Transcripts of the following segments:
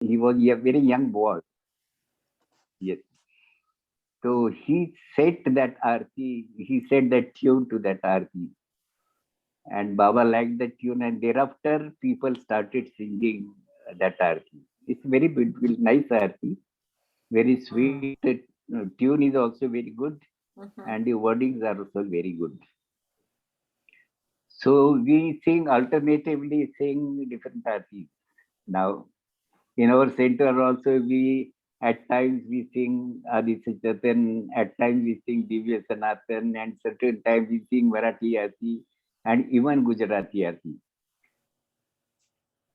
He was a very young boy. Yes. So he set that arti, he set that tune to that arti. And Baba liked the tune, and thereafter people started singing that arti. It's very beautiful, nice arti, very sweet. Tune is also very good, and the wordings are also very good. So we sing alternatively, sing different artis. Now, in our center also, we at times we sing Aditham, at times we sing Divya Sanatan, and certain times we sing Marathi arti and even Gujarati arti.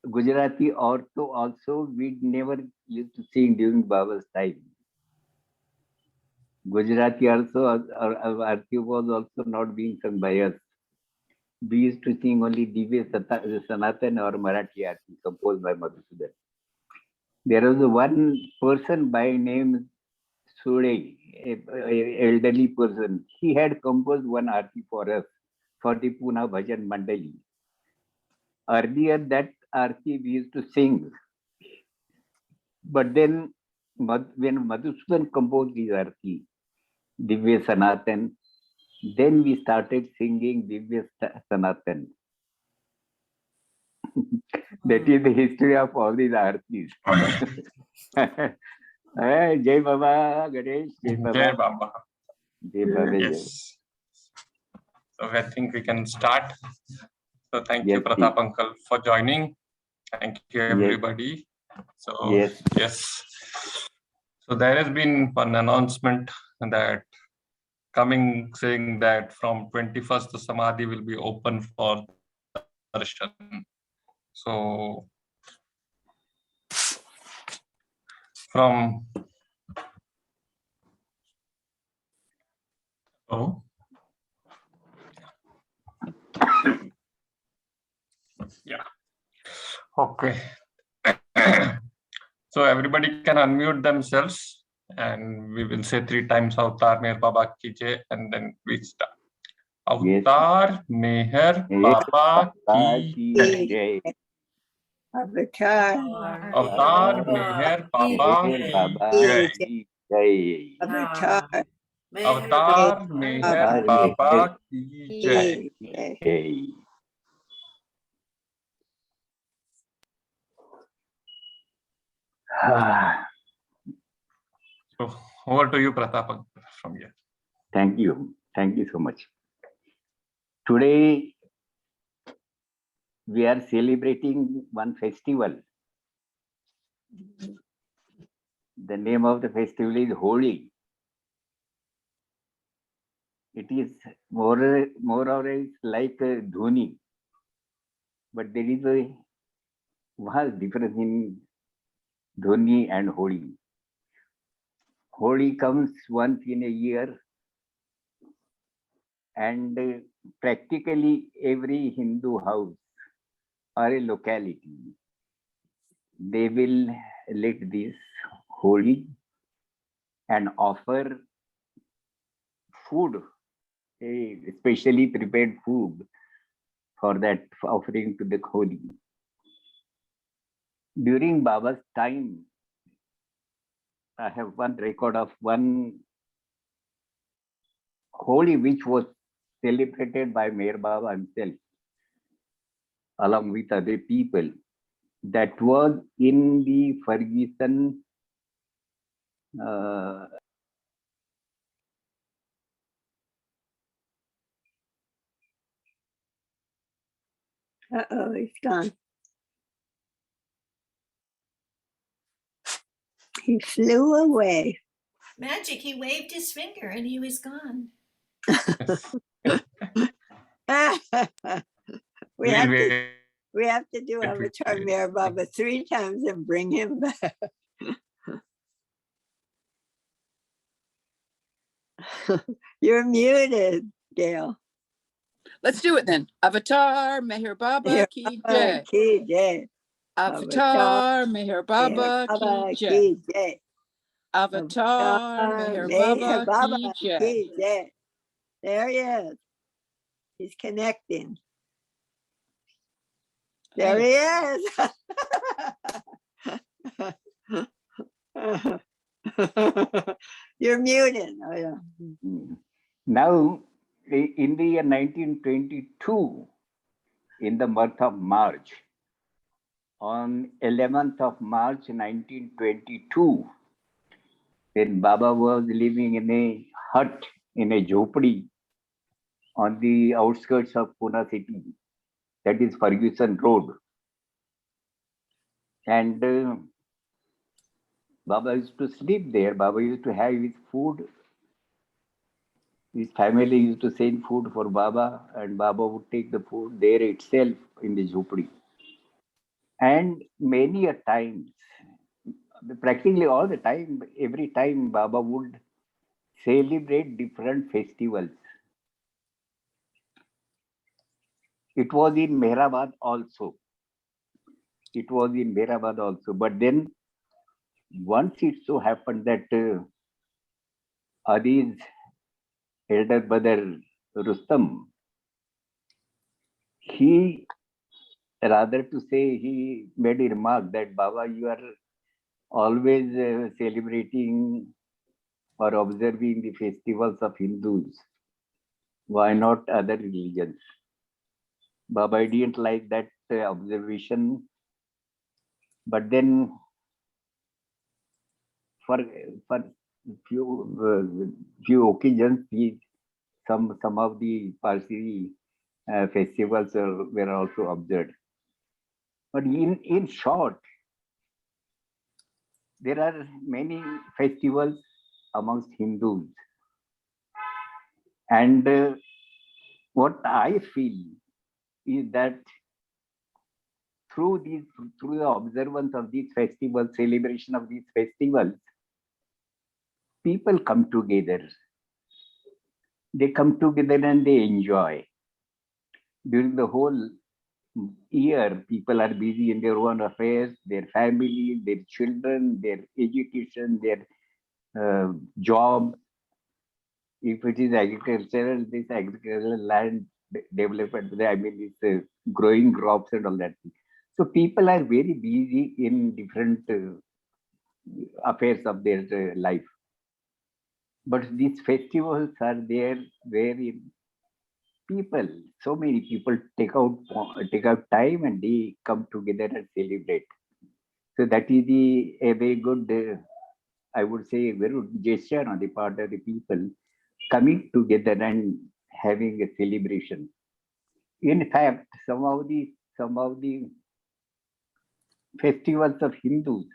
Gujarati ortho also we never used to sing during Baba's time. Gujarati also arti was also not being sung by us. We used to sing only Divya Sanatan or Marathi arti composed by Madhusudan. There was one person by name Sule, a elderly person. He had composed one arti for us for the Poona Bhajan Mandali. Earlier, that arti we used to sing, but then when Madhusudan composed his arti, Divya Sanatan, then we started singing Divya Sanatan. That is the history of all these artis. Jai Baba, Ganesh, Jai Baba. Jai Baba. Jai Baba. Yes. So I think we can start. So thank you, Yes, Pratap please. uncle, for joining. Thank you, everybody. So yes. So there has been one announcement that coming saying that from 21st the Samadhi will be open for darshan. So from yeah. Okay. So everybody can unmute themselves and we will say 3 times Avatar Meher Baba Ki Jai and then we start. Avatar Meher Baba Ki Jai. Avatar Meher Baba Ki Jai. Avatar Meher Baba Ki Jai. So over to you, Pratap, from here. Thank you. Thank you so much. Today, we are celebrating one festival. The name of the festival is Holi. It is more or less like a Dhoni, but there is a vast difference in Dhoni and Holi. Holi comes once in a year, and practically every Hindu house or a locality, they will let this Holi and offer food, a specially prepared food for that offering to the Holi. During Baba's time, I have one record of one Holi which was celebrated by Meher Baba himself along with other people. That was in the Ferguson he's gone. He flew away. Magic, he waved his finger and he was gone. we have to do Avatar Meher Baba 3 times and bring him back. You're muted, Gail. Let's do it then. Avatar Meher Baba Ki Jai. Avatar Meher Baba Ki Jai. Avatar Meher Baba Ki Jai. There he is. He's connecting. There he is. You're muted. Oh, yeah. Now, in the year 1922, in the month of March, on 11th of March 1922, when Baba was living in a hut, in a jhopadi, on the outskirts of Pune city, that is Ferguson Road. And Baba used to sleep there. Baba used to have his food. His family used to send food for Baba, and Baba would take the food there itself in the jhopadi. And many a times, practically all the time, every time Baba would celebrate different festivals. It was in Mehrabad also. But then once it so happened that Adi's elder brother Rustam, he made a remark that Baba, you are always celebrating or observing the festivals of Hindus. Why not other religions? Baba didn't like that observation, but then for few occasions, some of the Parsi festivals were also observed. But in short, there are many festivals amongst Hindus, and what I feel is that through the observance of these festivals, celebration of these festivals, people come together. They come together and they enjoy. During the whole year, people are busy in their own affairs, their family, their children, their education, their job. If it is agricultural, this agricultural land development, I mean, it's growing crops and all that. So people are very busy in different affairs of their life. But these festivals are there wherein so many people take out time and they come together and celebrate. So that is a very good, I would say, a very good gesture on the part of the people coming together and having a celebration. In fact, some of the festivals of Hindus,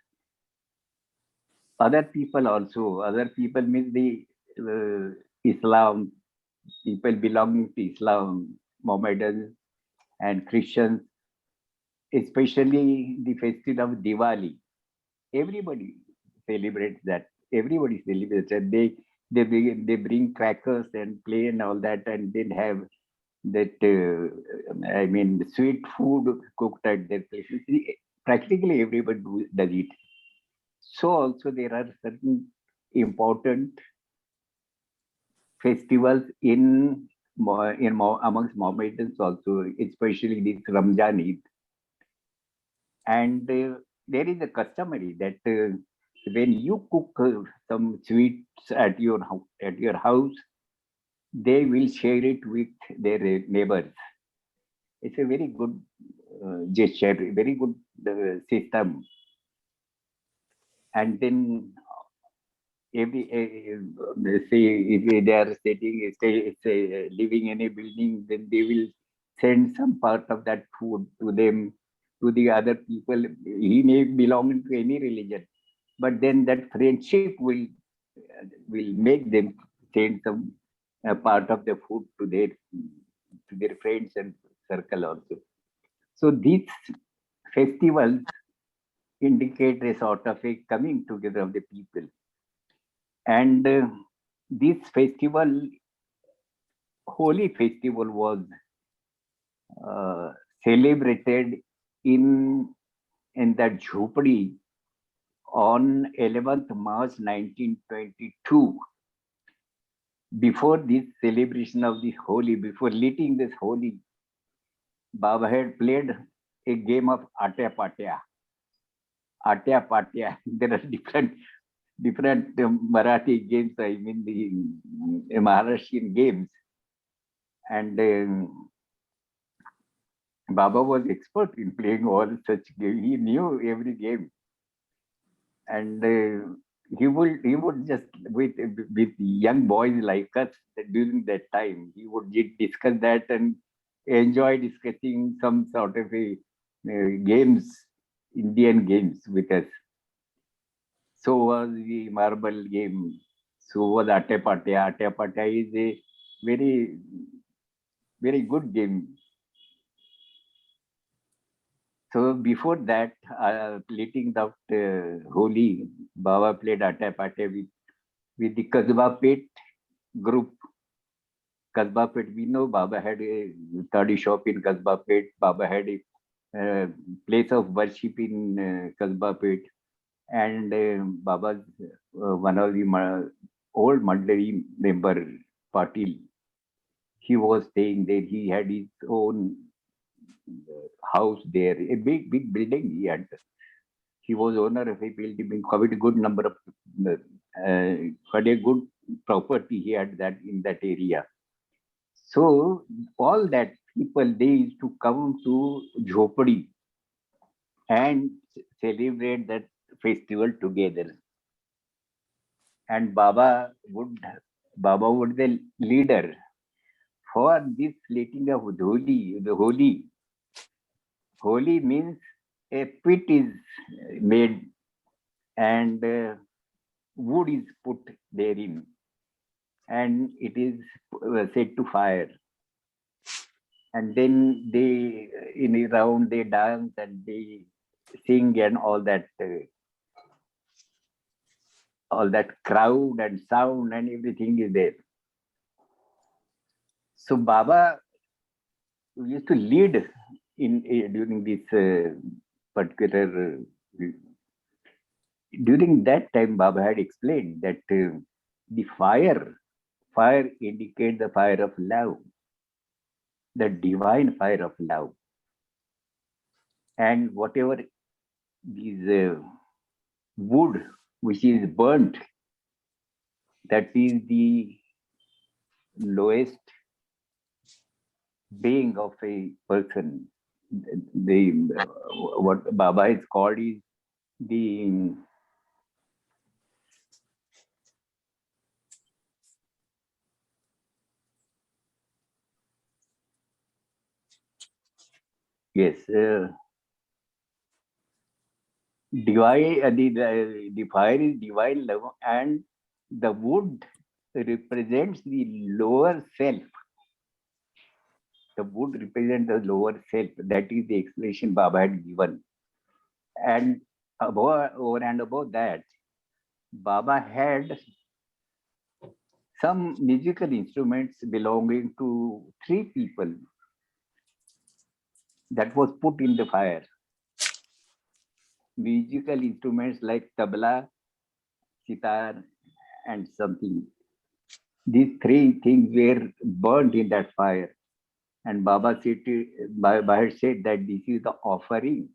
other people means the Islam, people belonging to Islam, Mohammedans and Christians, especially the festival of Diwali. Everybody celebrates that. Everybody celebrates that. They bring crackers and play and all that, and then have that sweet food cooked at their places. Practically everybody does it. So also there are certain important festivals amongst Mohammedans also, especially this Ramzan Eid. And there is a customary that when you cook some sweets at your house, they will share it with their neighbors. It's a very good gesture, very good system. And then say if they are living in a building, then they will send some part of that food to them, to the other people. He may belong to any religion, but then that friendship will make them send some part of the food to their friends and circle also. So these festivals indicate a sort of a coming together of the people. And this festival, Holi festival, was celebrated in that jhopadi on 11th March 1922. Before this celebration of the Holi, before lighting this Holi, Baba had played a game of Ate Patea. Atya Patya. There are different Marathi games. I mean the Maharashtrian games, and Baba was expert in playing all such games. He knew every game, and he would just with young boys like us during that time. He would discuss that and enjoy discussing some sort of a games, Indian games with us. So was the marble game. So was Atepatya. Atepatya is a very, very good game. So before that, leading up Holi, Baba played Atepatya with the Kasba Pet group. Kasba Pet, we know Baba had a study shop in Kasba Pet. Baba had a place of worship in Kasba Pet. And Baba's one of the old Mandali member, Patil, he was staying there. He had his own house there, a big building he had. He was owner of a building, quite a good number of, quite a good property he had that in that area. So all that people, they used to come to Jhopadi and celebrate that festival together. And Baba would the leader for this lighting of Holi. The Holi means a pit is made and wood is put therein, and it is set to fire. And then they, in a round, they dance and they sing and all that crowd and sound and everything is there. So Baba used to lead in during this particular. During that time, Baba had explained that the fire indicates the fire of love, the divine fire of love, and whatever is wood which is burnt, that is the lowest being of a person. The what Baba is called is the yes divine. The fire is divine love, and the wood represents the lower self. The wood represents the lower self. That is the explanation Baba had given. And over and above that, Baba had some musical instruments belonging to 3 people that was put in the fire. Musical instruments like tabla, sitar, and something. These 3 things were burned in that fire. And Baba said that this is the offering.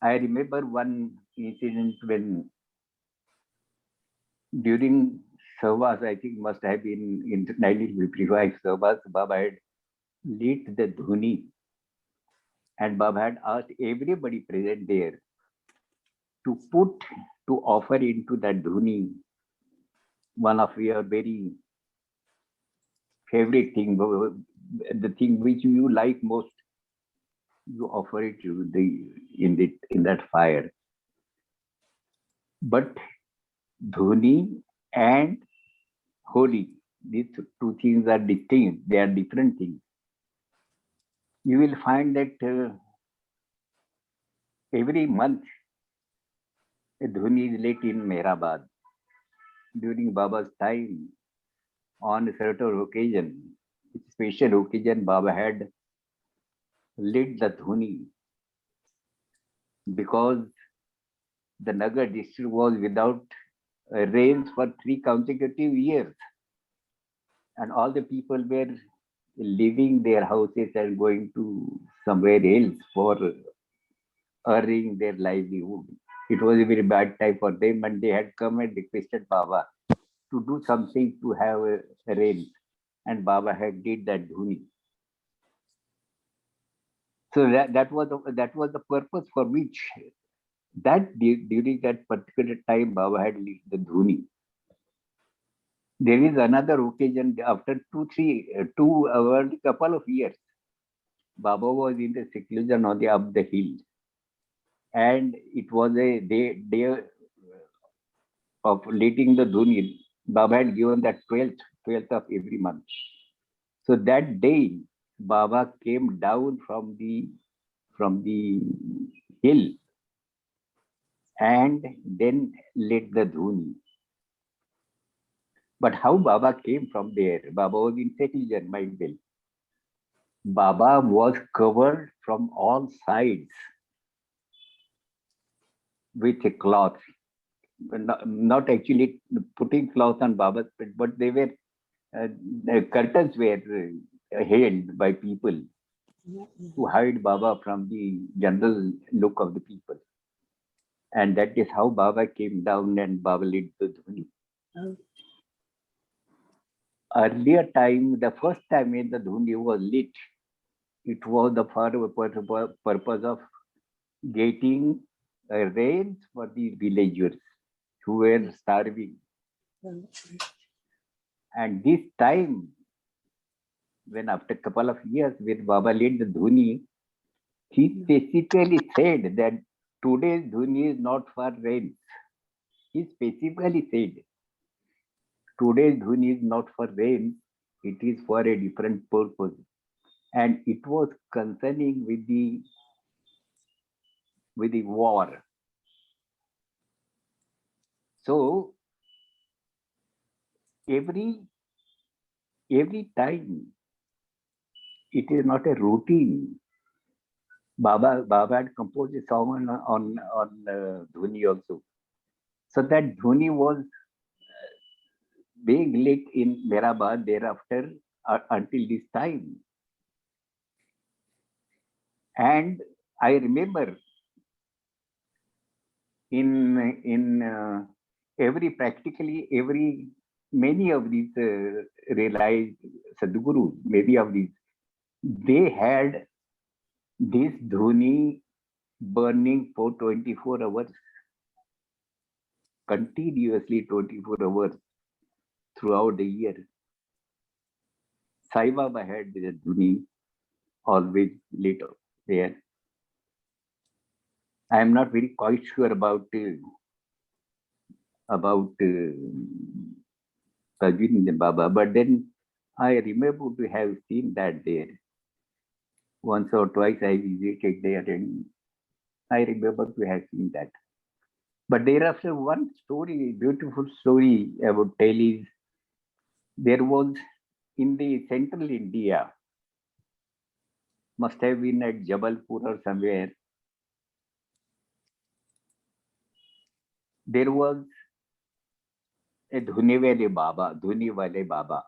I remember one incident when during sahavas, I think must have been in 1955 sahavas, Baba had lit the dhuni, and Baba had asked everybody present there to offer into that dhuni one of your very favorite thing, the thing which you like most, you offer it to in that fire. But dhuni and Holi, these 2 things are distinct. They are different things. You will find that every month a dhuni is lit in Mehrabad. During Baba's time, on a certain occasion, special occasion, Baba had lit the dhuni because the Nagar district was without rains for 3 consecutive years, and all the people were leaving their houses and going to somewhere else for earning their livelihood. It was a very bad time for them, and they had come and requested Baba to do something to have a rain, and Baba had did that dhuni. So that was the purpose for which during that particular time Baba had lit the dhuni. There is another occasion after couple of years. Baba was in the seclusion on the up the hill, and it was a day of lighting the dhuni. Baba had given that 12th of every month. So that day, Baba came down from the hill and then lit the dhuni. But how Baba came from there? Baba was in seclusion, mind well. Baba was covered from all sides with a cloth. Not actually putting cloth on Baba's head, but they were the curtains were held by people to hide Baba from the general look of the people. And that is how Baba came down and Baba lit the dhuni. Earlier time, the first time when the dhuni was lit, it was the purpose of getting rains for the villagers who were starving. And this time, when after a couple of years, when Baba lit the dhuni, he specifically said that today's dhuni is not for rains. He specifically said, today's dhuni is not for rain, it is for a different purpose. And it was concerning with the war. So every time, it is not a routine. Baba had composed a song on dhuni also. So that dhuni was being lit in Mehrabad thereafter until this time. And I remember many of these realized Sadhgurus, many of these, they had this dhuni burning for 24 hours, continuously 24 hours throughout the year. Sai Baba had the dhuni always lit there. I am not very quite sure about Tajin Baba, but then I remember to have seen that there. Once or twice I visited there and I remember to have seen that. But thereafter, one story, beautiful story I would tell is, there was in the central India, must have been at Jabalpur or somewhere, there was a Dhuni Wale Baba.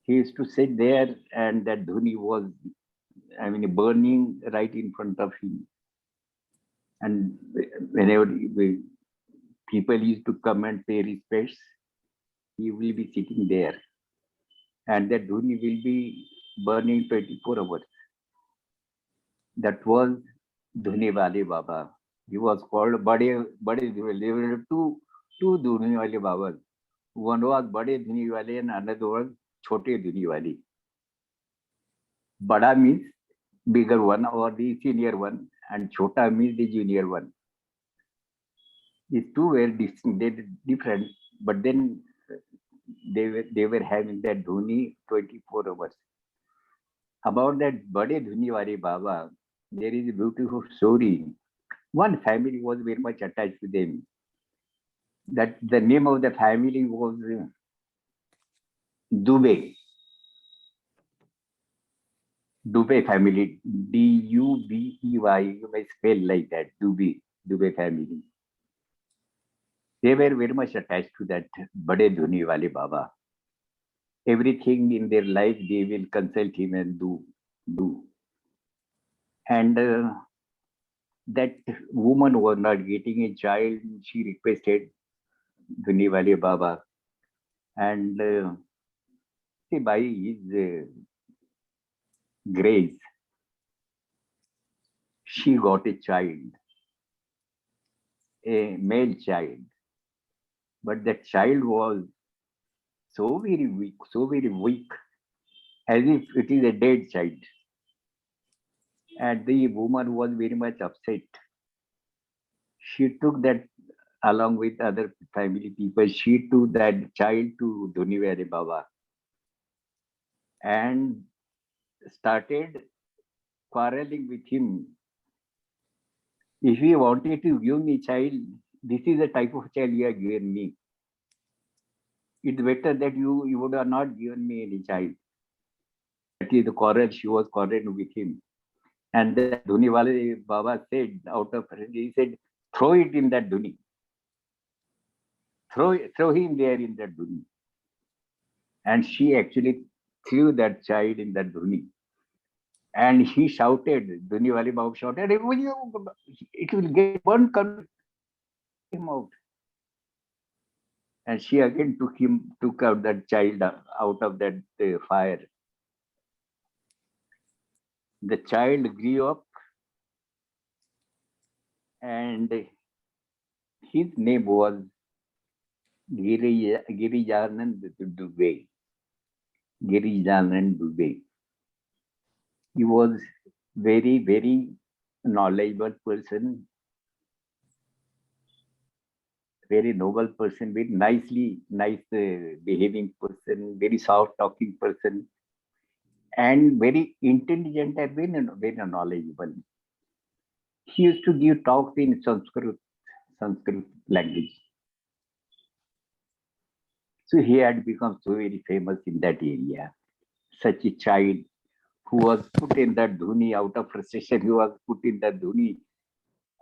He used to sit there and that dhuni was, burning right in front of him. And whenever people used to come and pay respects, he will be sitting there. And that dhuni will be burning 24 hours. That was Dhuni Wale Baba. He was called Bade Dhuni. There were two Dhuni Wale Babas. One was Bade Dhuni Wale and another was Chote Dhuni Wale. Bada means bigger one or the senior one, and Chota means the junior one. These two were different, but then they were having that dhuni 24 hours. About that Bade Dhuni Wale Baba, there is a beautiful story. One family was very much attached to them. That the name of the family was Dubey. Dubey family, Dubey, you may spell like that, Dubey family. They were very much attached to that Bade Dhuni Wale Baba. Everything in their life, they will consult him and do. And that woman was not getting a child. She requested Dhuniwale Baba. And by his grace, she got a child, a male child. But that child was so very weak, as if it is a dead child. And the woman was very much upset. She took that along with other family people. She took that child to Dhuniwale Baba and started quarreling with him. If you wanted to give me child, this is the type of child you have given me. It's better that you would have not given me any child. That is the quarrel. She was quarreling with him. And then Dhuniwale Baba said, out of her, he said, throw it in that Dhuni. Throw him there in that Dhuni. And she actually threw that child in that Dhuni. And he shouted, Dhuniwale Baba shouted, it will get burned, come him out. And she again took out that child out of that fire. The child grew up, and his name was Girijanand Dubey. Girijanand Dubey. He was very, very knowledgeable person, very noble person, very nice behaving person, very soft talking person, and very intelligent and very knowledgeable. He used to give talks in Sanskrit language. So he had become so very famous in that area. Such a child who was put in that Dhuni out of frustration, he was put in that Dhuni,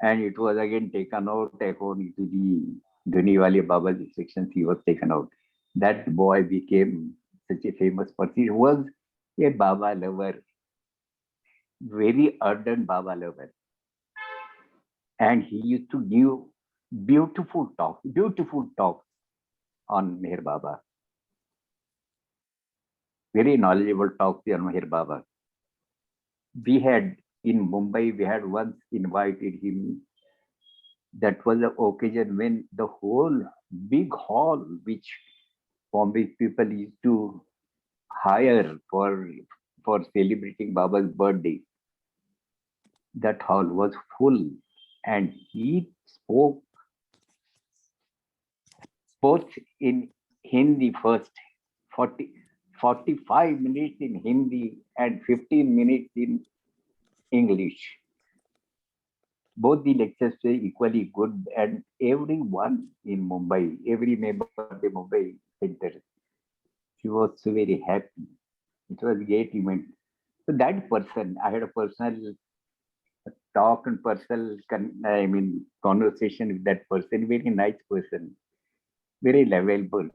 and it was again taken out according to the Dhuniwale Baba's instructions. He was taken out. That boy became such a famous person. He was a Baba lover, very ardent Baba lover. And he used to give beautiful talks on Meher Baba. Very knowledgeable talks on Meher Baba. We had in Mumbai, we had once invited him. That was the occasion when the whole big hall, which Bombay people used to hire for celebrating Baba's birthday, that hall was full, and he spoke both in Hindi first, 45 minutes in Hindi and 15 minutes in English. Both the lectures were equally good, and everyone in Mumbai, every member of the Mumbai Center, he was so very happy. It was a great event. So that person, I had a personal talk and personal, conversation with that person. Very nice person, very lovable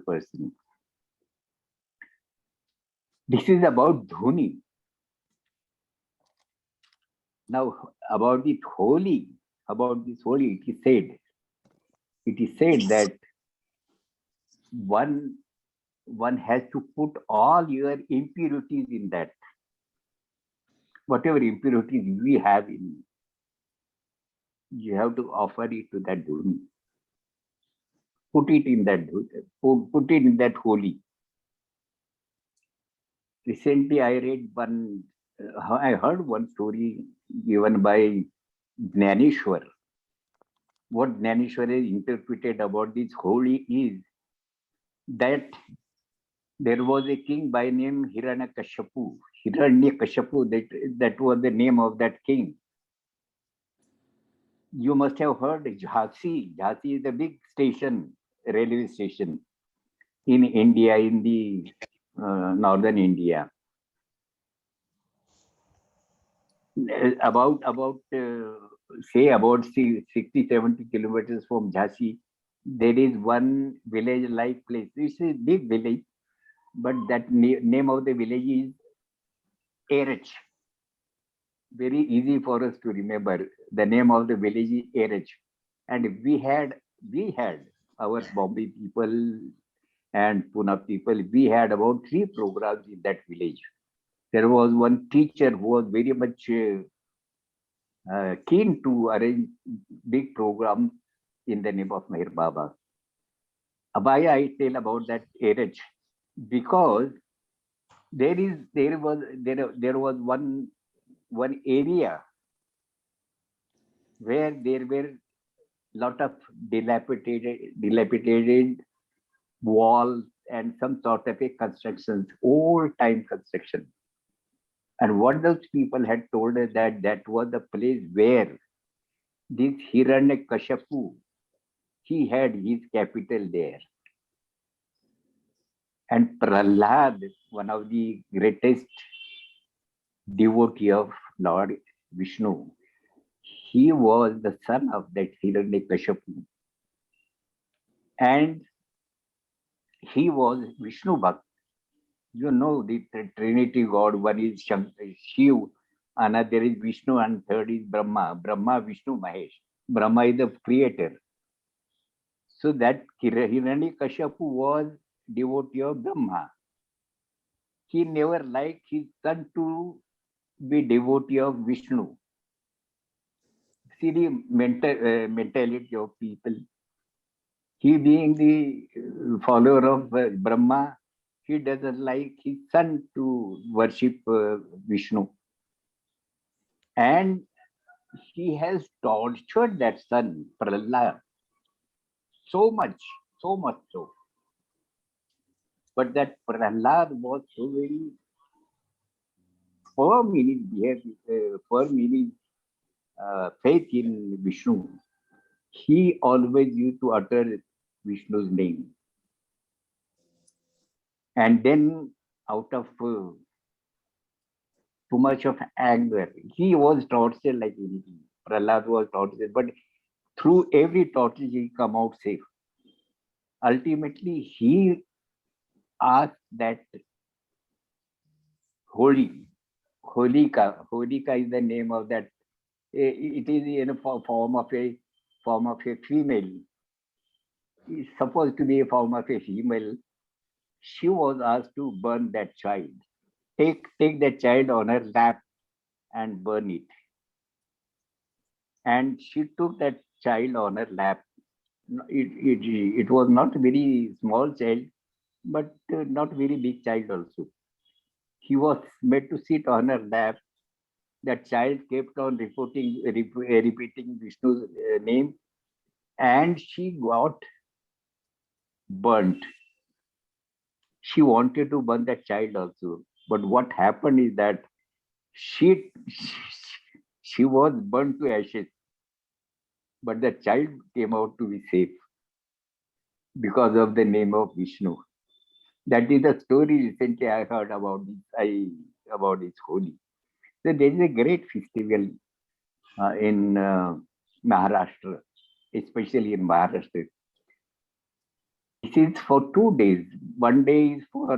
person. This is about Dhuni. Now, about this holy, it is said that one has to put all your impurities in that. Whatever impurities we have in, you have to offer it to that Dhuni. Put it in that holy. Recently, I heard one story given by Ganeshwar. What Ganeshwar has interpreted about this holy is that there was a king by name Hiranyakashipu. That was the name of that king. You must have heard Jhansi. Jhansi is a big station, railway station in India, in the northern India. About 60-70 kilometers from Jhansi, there is one village-like place. It's a big village, but that name of the village is Erech. very easy for us to remember. The name of the village is Erech. And we had our Bombay people and Pune people, we had about 3 programs in that village. There was one teacher who was very much keen to arrange big programs in the name of Meher Baba. Why I tell about that Erech? Because there was one area where there were lot of dilapidated walls and some sort of a constructions, old time construction. And what those people had told us that was the place where this Hiranyakashipu, he had his capital there. And Prahlad, one of the greatest devotee of Lord Vishnu, he was the son of that Hiranyakashipu. And he was Vishnu Bhakt. You know the Trinity God, one is Shiv, another is Vishnu, and third is Brahma. Brahma, Vishnu, Mahesh. Brahma is the creator. So that Hiranyakashipu was devotee of Brahma. He never liked his son to be devotee of Vishnu. See the mentality of people. He being the follower of Brahma, he doesn't like his son to worship Vishnu. And he has tortured that son, Prahlad, so much so. But that Prahlad was so very firm in his behavior, firm in his faith in Vishnu. He always used to utter Vishnu's name. And then out of too much of anger, he was tortured like anything. Prahlad was tortured, but through every torture he come out safe. Ultimately, he asked that Holika is the name of that. It is in a form of a female. It's supposed to be a form of a female. She was asked to burn that child. Take that child on her lap and burn it. And she took that child on her lap. It was not a very small child, but not very big child also. He was made to sit on her lap. That child kept on repeating Vishnu's name, and she got burnt. She wanted to burn that child also, but what happened is that she was burnt to ashes, but the child came out to be safe because of the name of Vishnu. That is the story recently I heard about this Holi. So there is a great festival in Maharashtra, especially in Maharashtra. This is for 2 days. One day is for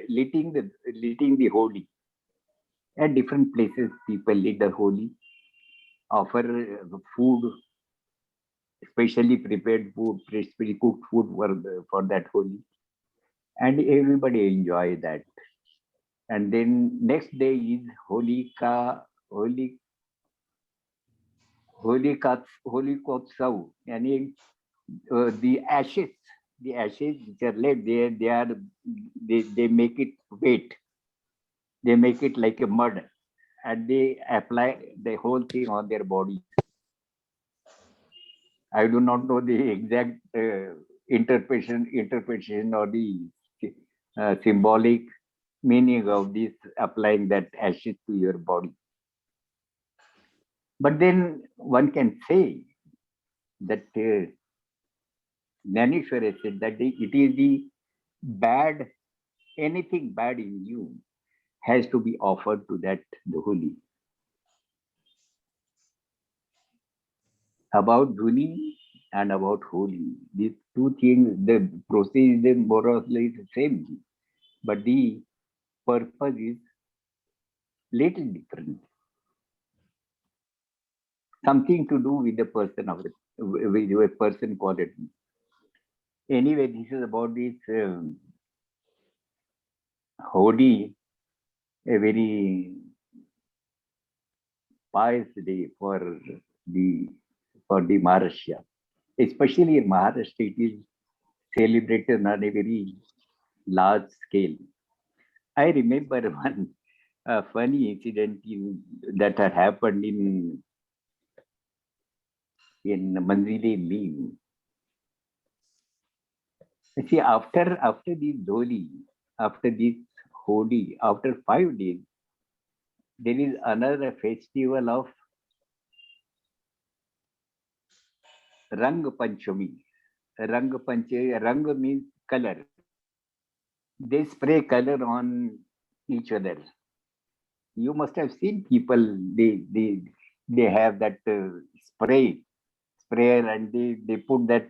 lighting the Holi. At different places, people lit the Holi, offer food, specially prepared food, specially cooked food for that Holi, and everybody enjoy that. And then next day is Holikotsav, and the ashes which are left there, they make it wet. They make it like a mud, and they apply the whole thing on their body. I do not know the exact interpretation or the symbolic meaning of this applying that ashes to your body. But then one can say that Ganeshwar said that it is the bad, anything bad in you has to be offered to the Holi. About Dhuni and about Holi, these two things, the process is more or less the same, but the purpose is little different. something to do with the person of with a person quality. Anyway, this is about this Hodi, a very pious day for the Maharashtra. Especially in Maharashtra, it is celebrated on a very large scale. I remember one funny incident that had happened in Manzile Meem. See, after this Doli, after this Hodi, after 5 days, there is another festival of Rang Panchami. Rang means color. They spray color on each other. You must have seen people, they have that sprayer, and they put that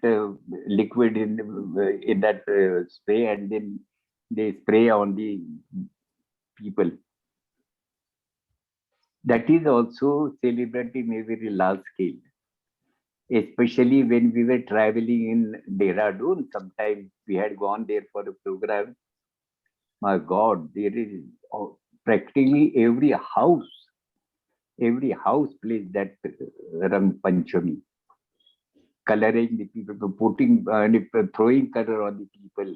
liquid in that spray, and then they spray on the people. That is also celebrated in a very large scale. Especially when we were traveling in Dehradun, sometimes we had gone there for a program. My God, there is practically every house plays that Rang Panchami. Coloring the people, putting, throwing color on the people.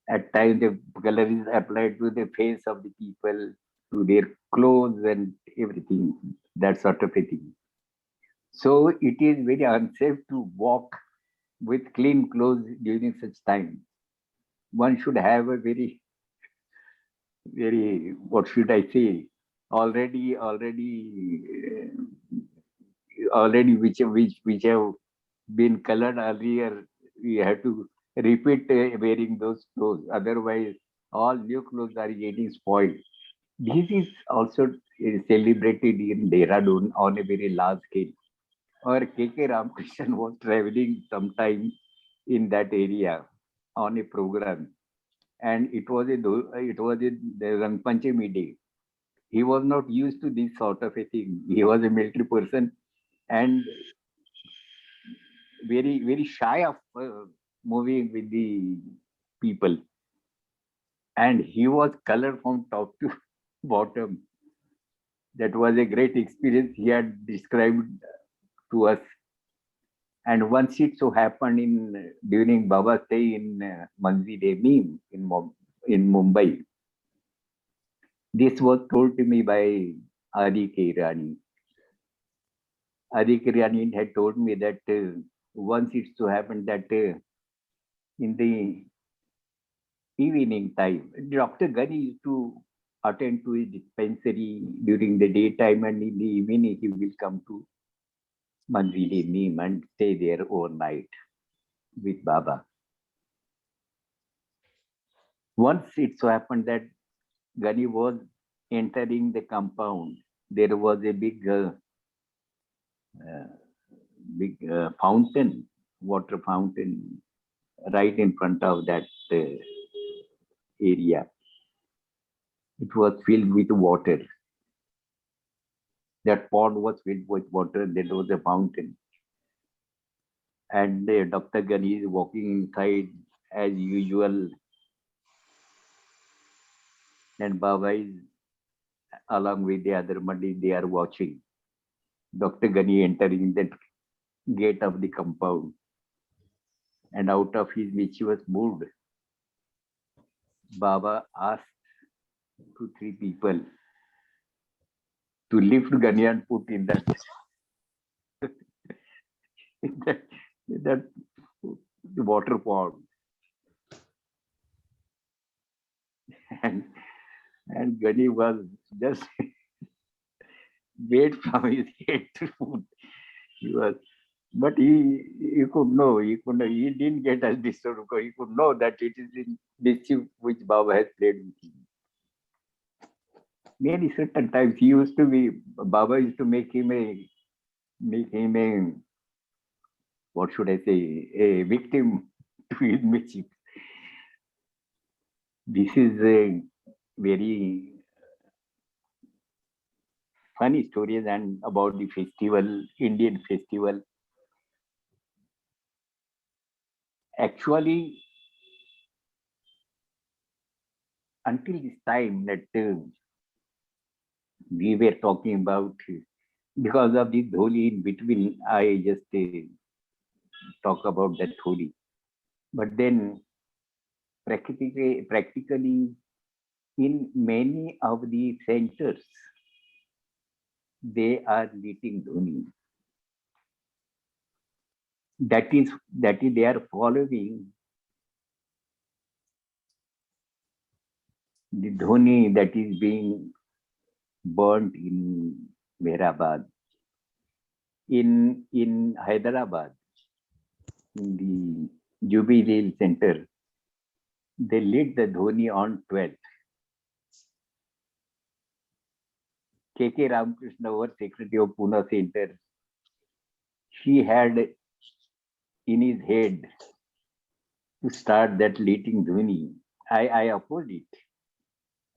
At times, the color is applied to the face of the people, to their clothes and everything, that sort of a thing. So it is very unsafe to walk with clean clothes during such time. One should have a very, what should I say, already which have been colored earlier, we have to repeat wearing those clothes. Otherwise, all new clothes are getting spoiled. This is also celebrated in Dehradun on a very large scale. Or K.K. Ramakrishnan was traveling sometime in that area on a program, and it was the Rang Panchami day. He was not used to this sort of a thing. He was a military person and very shy of moving with the people. And he was colored from top to bottom. That was a great experience he had described to us. And once it so happened during Baba's stay in Manzile Meem in Mumbai, this was told to me by Adi Kirani. Adi Kirani had told me that once it so happened that in the evening time, Dr. Gani used to attend to his dispensary during the daytime, and in the evening he will come to Manzile Meem and stay there overnight with Baba. Once it so happened that Gani was entering the compound, there was a big fountain, water fountain, right in front of that area. It was filled with water. That pond was filled with water. There was a fountain. And Dr. Gani is walking inside as usual. And Baba is along with the other Mandis, they are watching Dr. Gani entering the gate of the compound. And out of his mischievous mood, Baba asked 2-3 people to lift Gani and put in that water pond. And Gani was just wait from his head to foot. But he could know, he didn't get as disturbed because he could know that it is in mischief which Baba has played with him. Many certain times Baba used to make him a, what should I say, a victim to his mischief. This is a very funny stories and about the festival, Indian festival. Actually, until this time that we were talking about, because of this Holi in between, I just talk about that Holi. But then practically in many of the centers, they are meeting Dhoni. That is they are following the Dhoni that is being burnt in Mehrabad, in Hyderabad, in the Jubilee Center. They lit the Dhoni on 12th. K.K. Ramakrishna, our Secretary of Pune Center, he had in his head to start that lighting Dhoni. I opposed it.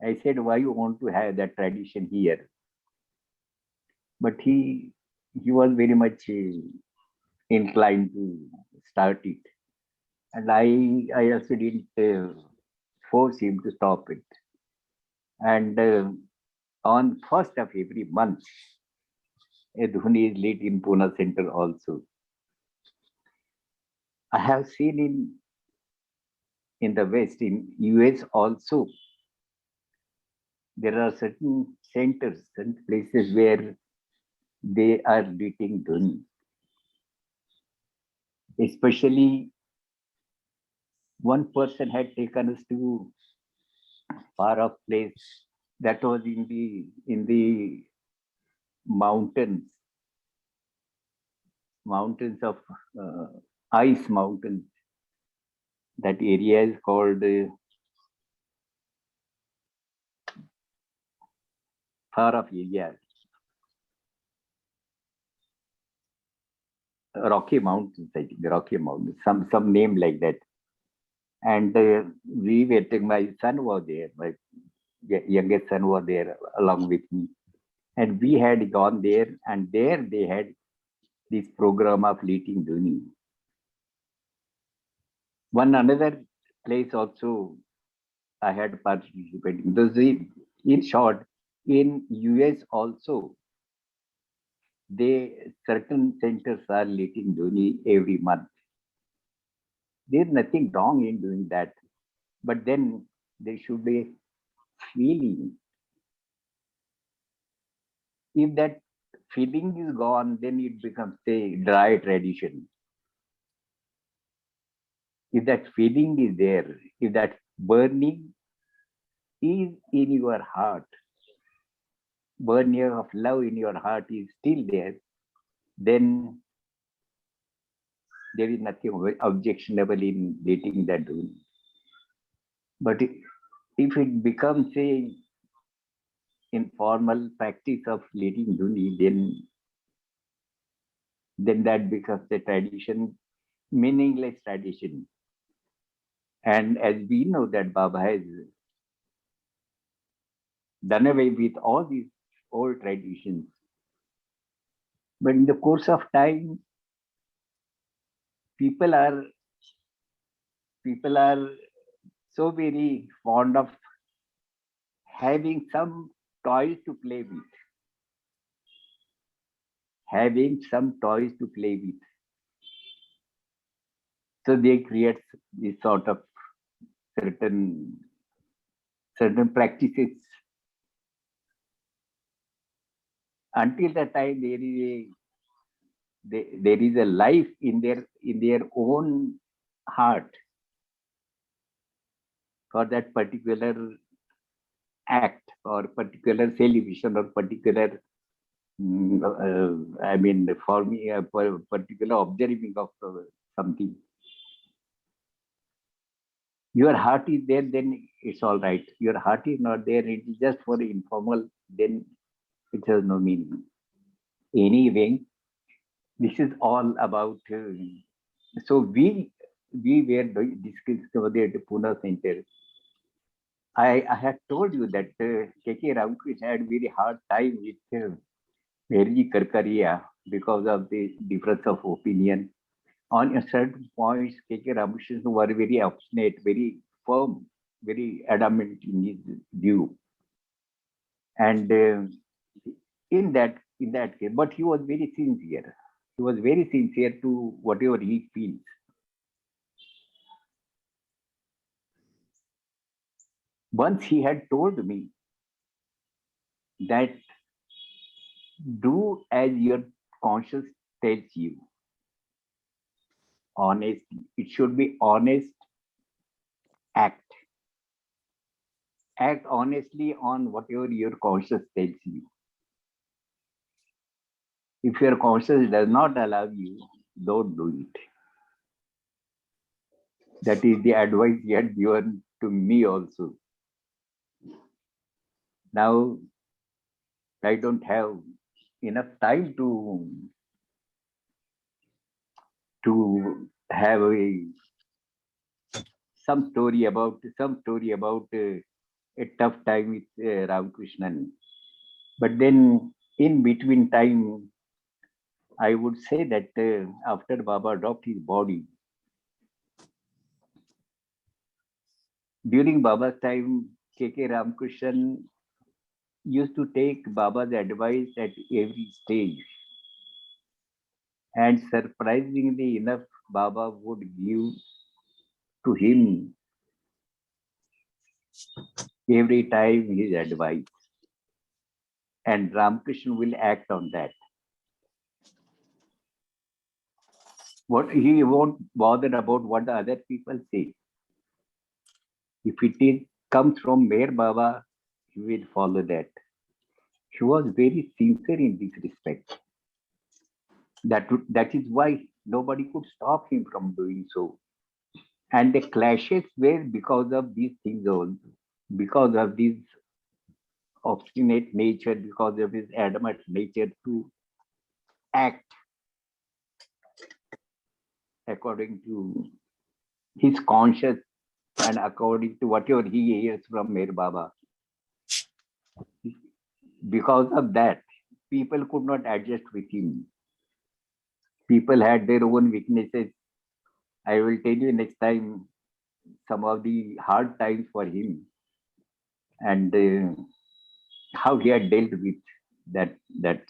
I said, why you want to have that tradition here? But he was very much inclined to start it. And I also didn't force him to stop it. And on 1st of every month, a Dhoni is lit in Pune Center also. I have seen in the West, in US also, there are certain centers and places where they are lighting Dhoni. Especially one person had taken us to far off place that was in the mountains of ice mountains. That area is called far off area, Rocky Mountains, I think, Rocky Mountains, some name like that. And we were taking, my son was there, my youngest son was there along with me. And we had gone there, and there they had this program of lighting Dhoni. One another place also I had participated. Those, in short, in US also, certain centers are lighting Dhoni every month. There's nothing wrong in doing that, but then there should be a feeling. If that feeling is gone, then it becomes a dry tradition. If that feeling is there, if that burning is in your heart, burning of love in your heart is still there, then there is nothing objectionable in dating that Dhoni. But if it becomes a informal practice of leading Dhoni, then that becomes a tradition, meaningless tradition. And as we know that Baba has done away with all these old traditions. But in the course of time, people are so very fond of having some toys to play with. So they create this sort of certain practices. Until the time there is a life in their own heart for that particular act or particular celebration or particular for me a particular observing of something. Your heart is there, then it's all right. Your heart is not there, it is just for informal, then it has no meaning. Anyway, this is all about. So we were discussing over there at the Pune Center. I had told you that K.K. Ramakrishna had very hard time with very karkariya because of the difference of opinion. On a certain points, K.K. Ramakrishnan were very obstinate, very firm, very adamant in his view. And in that case, but he was very sincere. He was very sincere to whatever he feels. Once he had told me that do as your conscience tells you. Honestly, it should be honest act. Act honestly on whatever your conscience tells you. If your conscience does not allow you, don't do it. That is the advice he had given to me also. Now, I don't have enough time to have some story about a tough time with Ramakrishnan. But then in between time, I would say that after Baba dropped his body, during Baba's time, K.K. Ramakrishnan used to take Baba's advice at every stage. And surprisingly enough, Baba would give to him every time his advice. And Ramakrishna will act on that. What he won't bother about what the other people say. If it comes from Meher Baba, he will follow that. He was very sincere in this respect. That is why nobody could stop him from doing so. And the clashes were because of these things also, because of this obstinate nature, because of his adamant nature to act according to his conscience and according to whatever he hears from Meher Baba. Because of that, people could not adjust with him. People had their own weaknesses. I will tell you next time some of the hard times for him and how he had dealt with that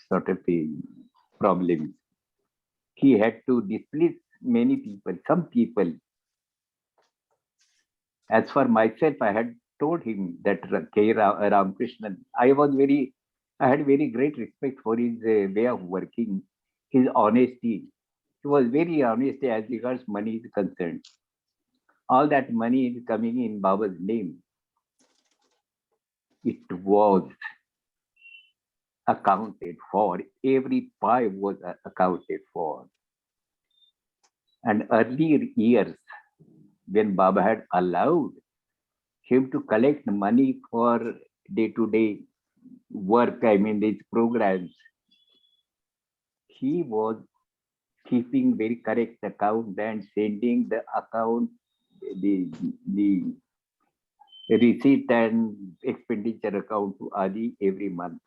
sort of a problem. He had to displease many people, some people. As for myself, I had told him that K. Ramakrishnan, I had very great respect for his way of working, his honesty. He was very honest as regards money is concerned. All that money is coming in Baba's name. It was accounted for. Every pie was accounted for. And earlier years, when Baba had allowed him to collect money for day-to-day work, I mean these programs, he was keeping very correct account and sending the account, the receipt and expenditure account to Adi every month.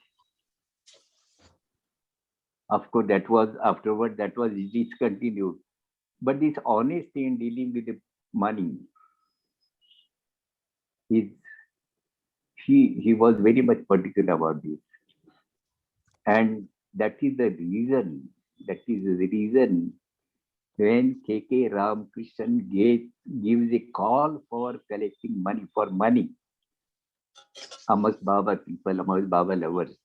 Of course, that was discontinued. But this honesty in dealing with the money, he was very much particular about this. And that is the reason when K.K. Ramakrishnan gives a call for collecting money amongst Baba people, amongst Baba lovers.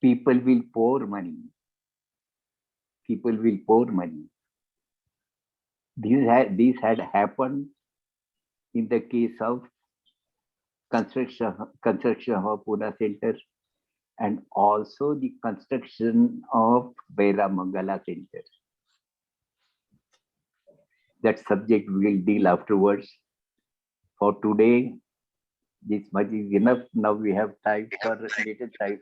People will pour money. People will pour money. This had happened in the case of construction of Pune Center and also the construction of Baira Mangala Center. That subject we will deal afterwards. For today, this much is enough. Now we have time for little time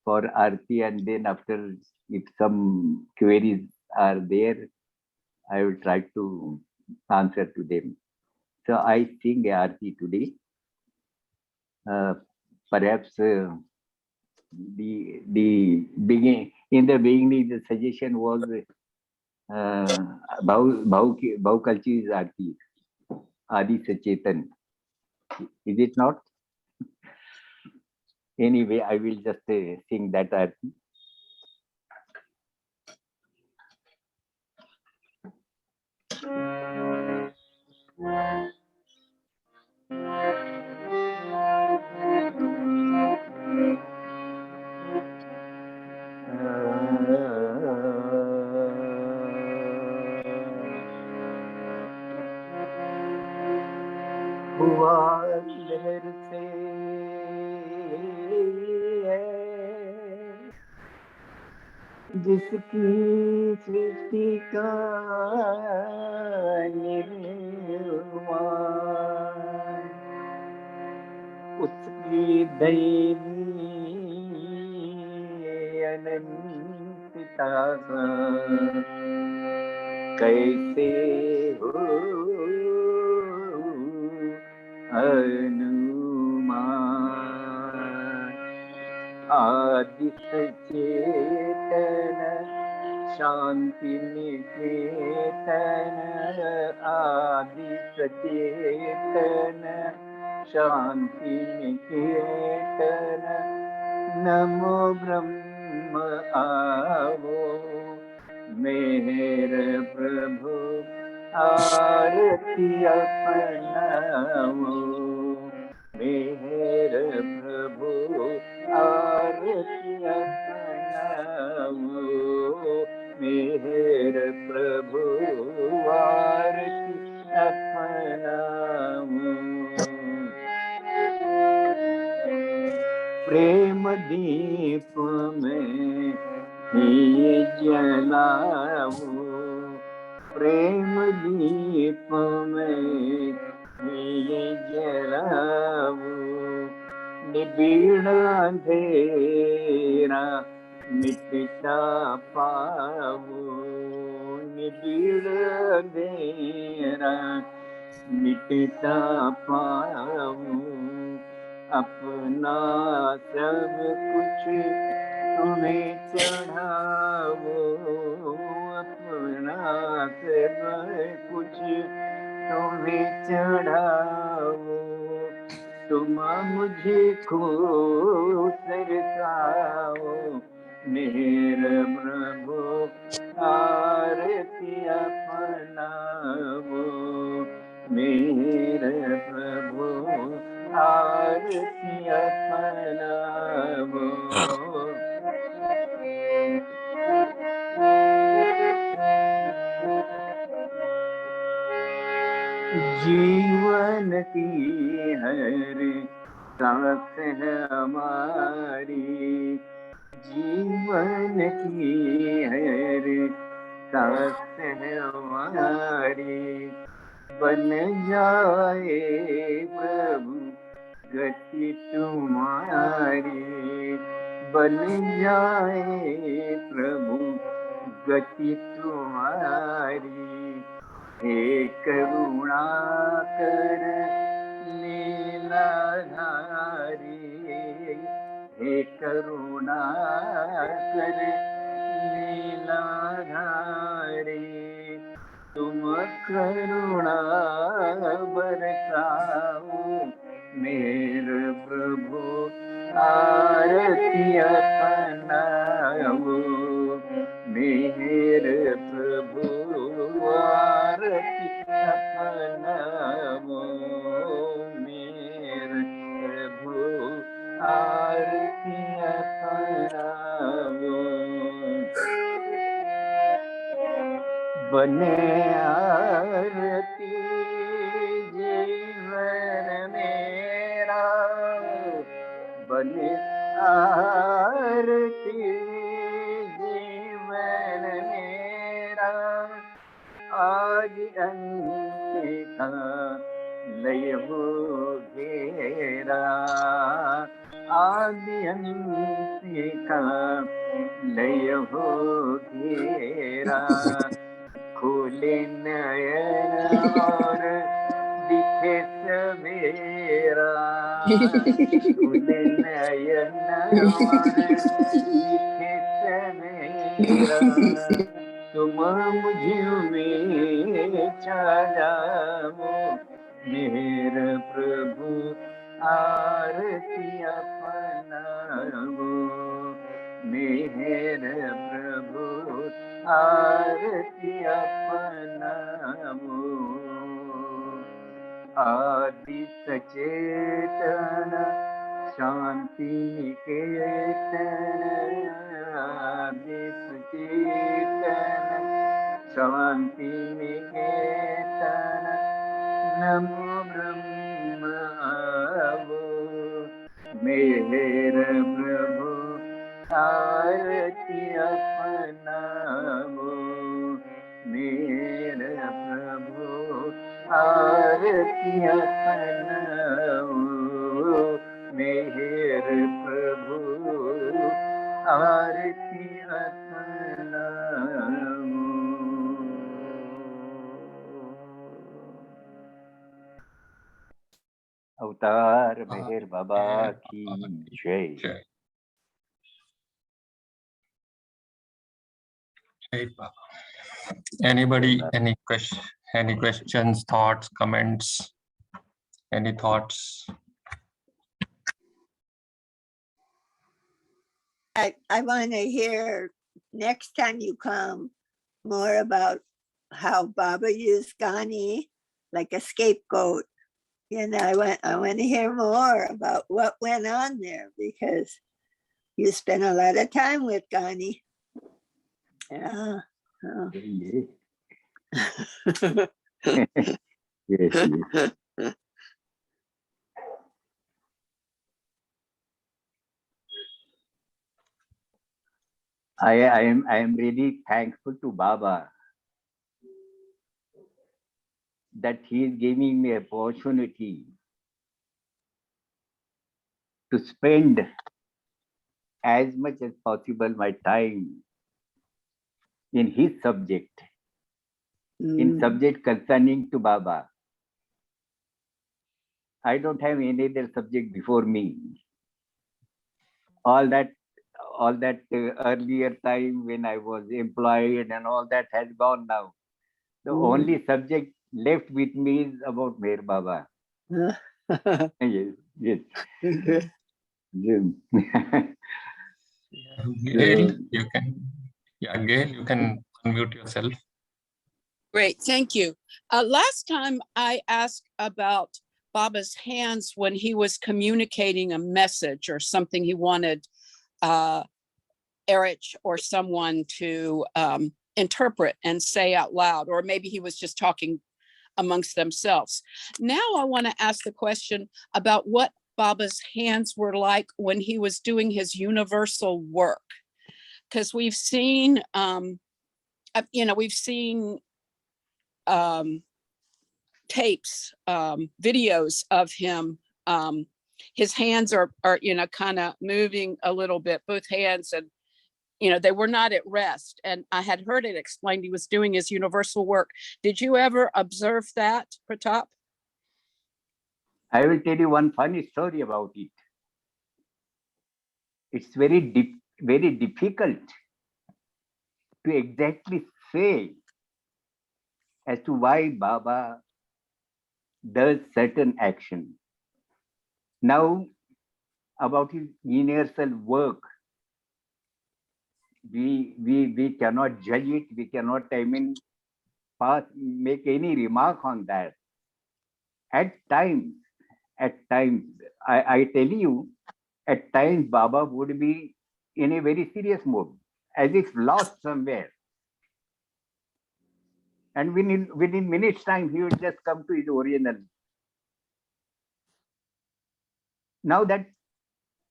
for Aarti, and then after, if some queries are there, I will try to answer to them. So I sing Aarti today. Perhaps the beginning. In the beginning, the suggestion was Bhau Kalchi's Aarti, Adi Sachetan. Is it not? Anyway, I will just sing that Aarti. हुआ लहर से है जिसकी सृष्टि का निर्माण, उसकी दैवी अनंतता का कैसे हो अनुमान। आदि सचेतन शांति निकेतन, आदि सचेतन शांति निकेतन, नमो ब्रह्म आवो मेहर प्रभु आरती अपनाओ, मेहर प्रभु आरती अपनाओ, मेहर प्रभु आरती अपनाओ। प्रेम दीप में ये जलाओ, प्रेम दीप में ये जलाओ, निबीड़ अंधेरा मिटता पाओ, निबीड़ अंधेरा मिटता पाओ। अपना सब कुछ तुम्हें चढ़ाओ, अपना सब कुछ तुम्हें चढ़ाओ, तुम मुझे खो सरसाओ, मेरे प्रभु आरती अपनाओ, मेरे प्रभु आरती अपनाओ। जीवन की हर सांस है हमारी, जीवन की हर सांस है हमारी, बन जाए प्रभु गति तुम्हारी, बन जाए प्रभु गति तुम्हारी। हे करुणा कर लीलाधारी, हे करुणा कर लीलाधारी, तुम करुणा बरसाओ, मेरे प्रभु आरती अपनाओ, मेरे प्रभु आरती अपनाओ, मेरे प्रभु आरती अपनाओ। बने आरती जीवन मेरा, बने आरती जीवन मेरा, आज अंत का लय हो घेरा, आदि अंत का लय हो घेरा, खोले नयन और दिख दिखे सवेरा खुले नयन और दिखे सवेरा तुम मुझ में छा जाओ मेरे प्रभु आरती अपनाओ मेरे प्रभु आरती अपनाओ आदि सचेतन शांति निकेतन आदि सचेतन शांति निकेतन नमो ब्रह्म आवो मेरे प्रभु आरती अपनाओ मेरे प्रभु आरती अपनाओ मेरे प्रभु आरती अपनाओ। अवतार मेहर बाबा की जय। Anybody, any questions, thoughts, comments, any thoughts? I want to hear next time you come more about how Baba used Gani like a scapegoat. You know, I want to hear more about what went on there because you spent a lot of time with Gani. Yeah. Oh. Yes. I am really thankful to Baba that he is giving me an opportunity to spend as much as possible my time in his subject, in subject concerning to Baba. I don't have any other subject before me. All that earlier time when I was employed and all that has gone now. The only subject left with me is about Meher Baba. Yes. Gail, you can. Yeah, Gail, you can unmute yourself. Great, thank you. Last time I asked about Baba's hands when he was communicating a message or something he wanted Erich or someone to interpret and say out loud, or maybe he was just talking amongst themselves. Now I want to ask the question about what Baba's hands were like when he was doing his universal work. Because we've seen, tapes, videos of him. His hands are kind of moving a little bit, both hands, and they were not at rest. And I had heard it explained he was doing his universal work. Did you ever observe that, Pratap? I will tell you one funny story about it. It's very difficult to exactly say as to why Baba does certain action. Now, about his universal work, we cannot judge it. We cannot, make any remark on that. At times, I tell you, at times Baba would be in a very serious mood, as if lost somewhere. And within minutes time, he would just come to his original. Now that,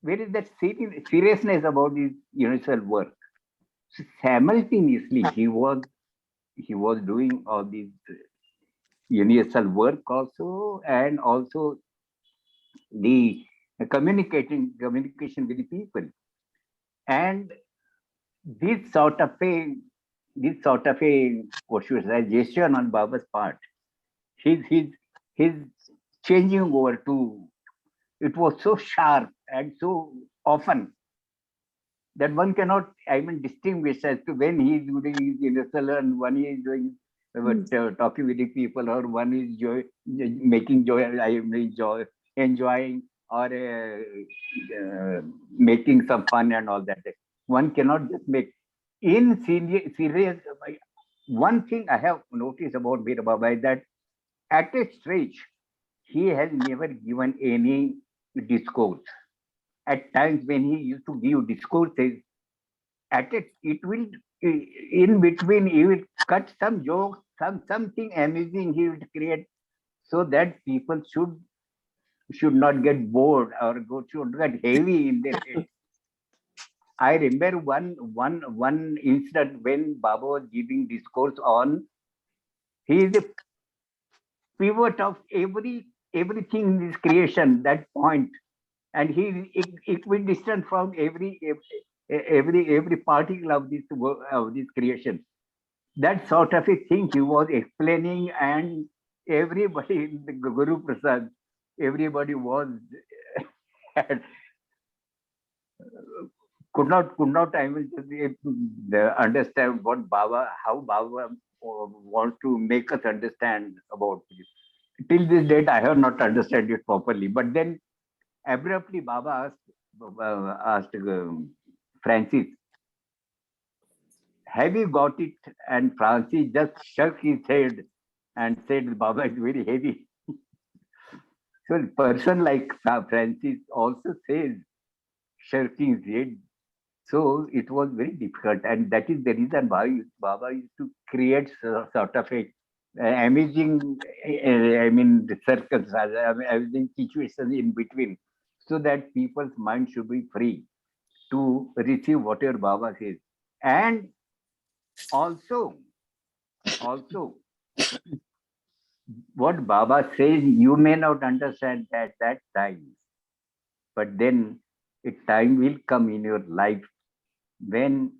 where is that seriousness about his universal work? So simultaneously, he was doing all these universal work also, and also the communication with the people. And this sort of a what should I say, gesture on Baba's part, his changing over to, it was so sharp and so often that one cannot, distinguish as to when he is doing his universal and when he is doing talking with the people, or one is making joy, enjoying, or making some fun and all that. One cannot just make in serious. One thing I have noticed about Veer Baba is that at a stage he has never given any discourse. At times when he used to give discourses, it will, in between he will cut some jokes, something amusing he will create, so that people should not get bored or should get heavy in their head. I remember one incident when Baba was giving discourse on, he is the pivot of everything in this creation, that point, and he is equidistant from every particle of this creation. That sort of a thing he was explaining, and everybody in the Guruprasad, everybody was could not understand what how Baba wants to make us understand about this. Till this date, I have not understood it properly. But then abruptly, Baba asked Francis, "Have you got it?" And Francis just shook his head and said, "Baba is very heavy." So a person like Francis also says, shaking his head. So it was very difficult, and that is the reason why Baba used to create sort of a amazing, the circles, amazing situations in between, so that people's mind should be free to receive whatever Baba says. And also, what Baba says, you may not understand at that time, but then a time will come in your life when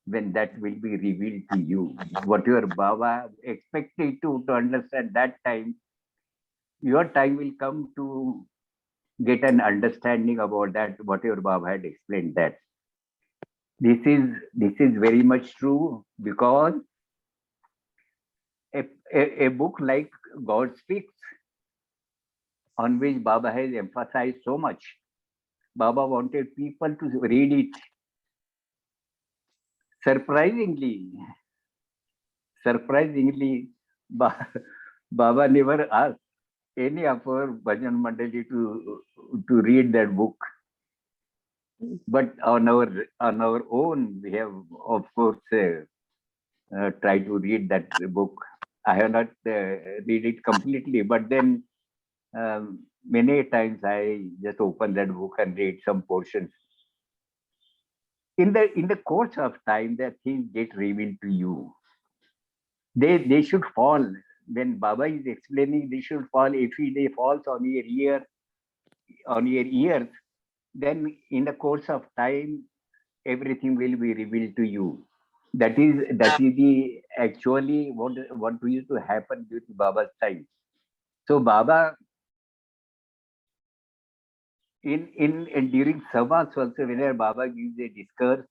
that will be revealed to you. What your Baba expected to understand that time, your time will come to get an understanding about that, what your Baba had explained that. This is very much true, because a book like God Speaks, on which Baba has emphasized so much, Baba wanted people to read it. Surprisingly, Baba never asked any of our Bhajan Mandali to read that book. But on our own, we have, of course, tried to read that book. I have not read it completely, but then many times I just open that book and read some portions. In the course of time, that things get revealed to you. They should fall. When Baba is explaining, they should fall. If they falls on your ears, then in the course of time, everything will be revealed to you. That is the actually what used to happen during Baba's time. So Baba in during sahavas also, whenever Baba gives a discourse,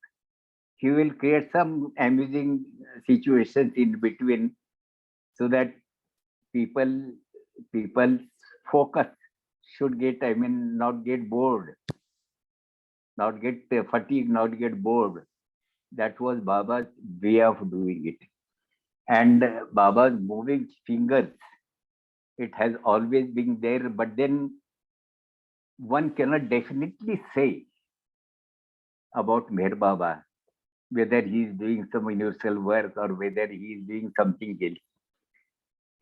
he will create some amusing situations in between, so that people's focus should get, not get bored, not get fatigued, not get bored. That was Baba's way of doing it. And Baba's moving fingers, it has always been there, but then one cannot definitely say about Meher Baba whether he is doing some universal work or whether he is doing something else.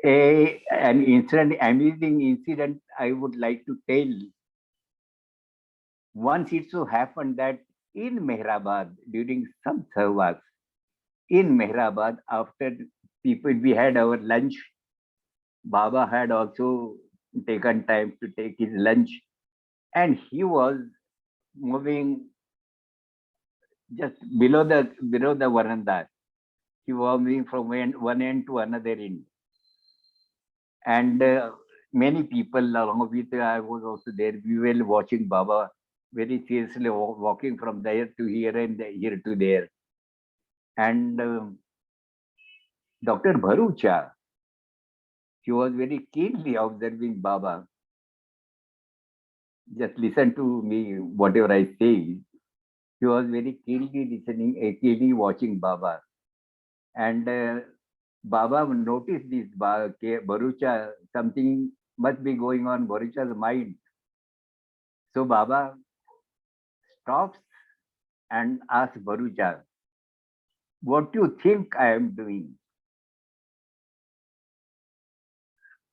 An amazing incident I would like to tell. Once it so happened that in Mehrabad, during some sahavas, in Mehrabad, after we had our lunch, Baba had also taken time to take his lunch, and he was moving just below the veranda. He was moving from one end to another end. And many people along with I was also there. We were watching Baba very seriously, walking from there to here and here to there. And Dr. Bharucha, he was very keenly observing Baba. Just listen to me, whatever I say. He was very keenly listening, keenly watching Baba. And Baba noticed this, Bharucha, something must be going on Bharucha's mind. So Baba stops and asks Bharucha, what do you think I am doing?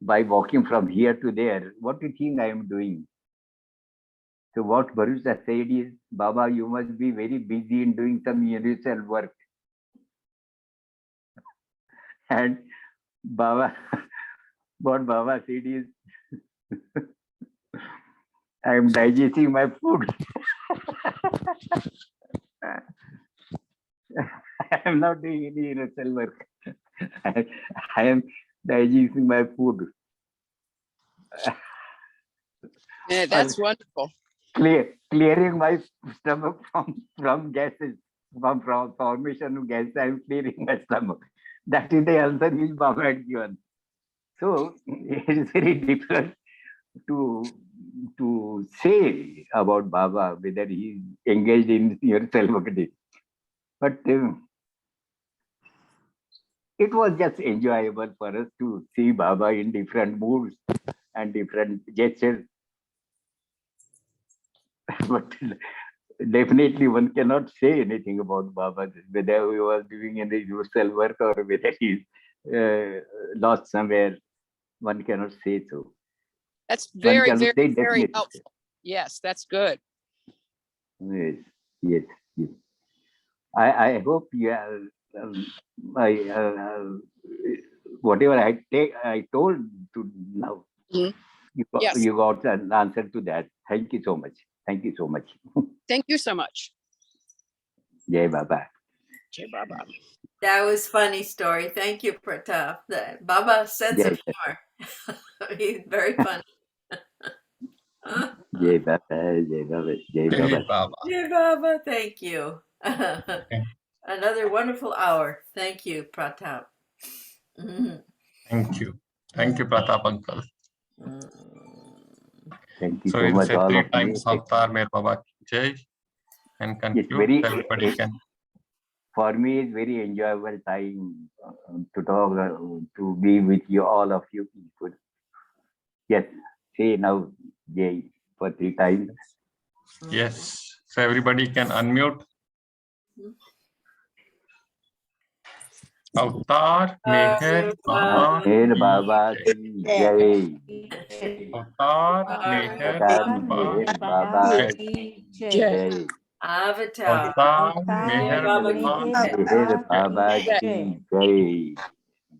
By walking from here to there, what do you think I am doing? So what Bharucha said is, Baba, you must be very busy in doing some universal work. And Baba, what Baba said is, I am digesting my food. I am not doing any universal work. I am digesting my food. Yeah, that's wonderful. Clearing my stomach from gases, from formation of gas. I am clearing my stomach. That is the answer which Baba had given. So it is very difficult to say about Baba whether he is engaged in universal work. But it was just enjoyable for us to see Baba in different moods and different gestures. But definitely one cannot say anything about Baba, whether he was doing any universal work or whether he's lost somewhere. One cannot say so. That's One very, cannot very, say very definitely. helpful. Yes, that's good. Yes, yes, yes. I hope you are, whatever I told to now, Mhm. Yes. you got an answer to that. Thank you so much. Thank you so much. Thank you so much. Jai Baba. Jai Baba. That was funny story. Thank you, Pratap. Baba's sense of Jai humor. He's very funny. Jai Baba. Jai Baba. Jai Hey, Baba. Baba. Dear Baba, thank you. Okay. Another wonderful hour. Thank you, Pratap. Mhm. Thank you. Thank you, Pratap uncle. Mm. Thank you So so we'll much, say all 3 of times you. Avtar Mere Baba Ki Jai and It's conclude. very, Everybody can. for me, it's very enjoyable time to talk, to be with you, all of you people. Yes, say now, Jai, for 3 times. Yes. So everybody can unmute. Avtar Meher Baba Her Ki Baba Jai. ki Jai. Avtar Meher Avtar Baba Meher Ki Baba Jai. ki Jai. Jai. Avatar. Avtar Meher Baba ki Baba jai. Ki Meher Jai. Baba Jai. ki Jai.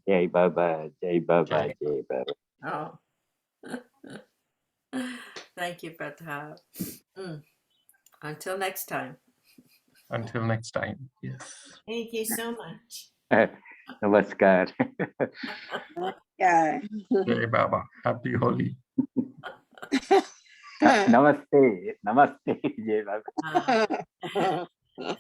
Jai Baba, Jai Baba, Jai. Jai Baba. Oh. Thank you, Pratap. Until next time. Until next time. Yes. Thank you so much. Namaskar. Yeah. Jai Baba. Happy Holi. Namaste. Namaste, Jai Baba. Uh,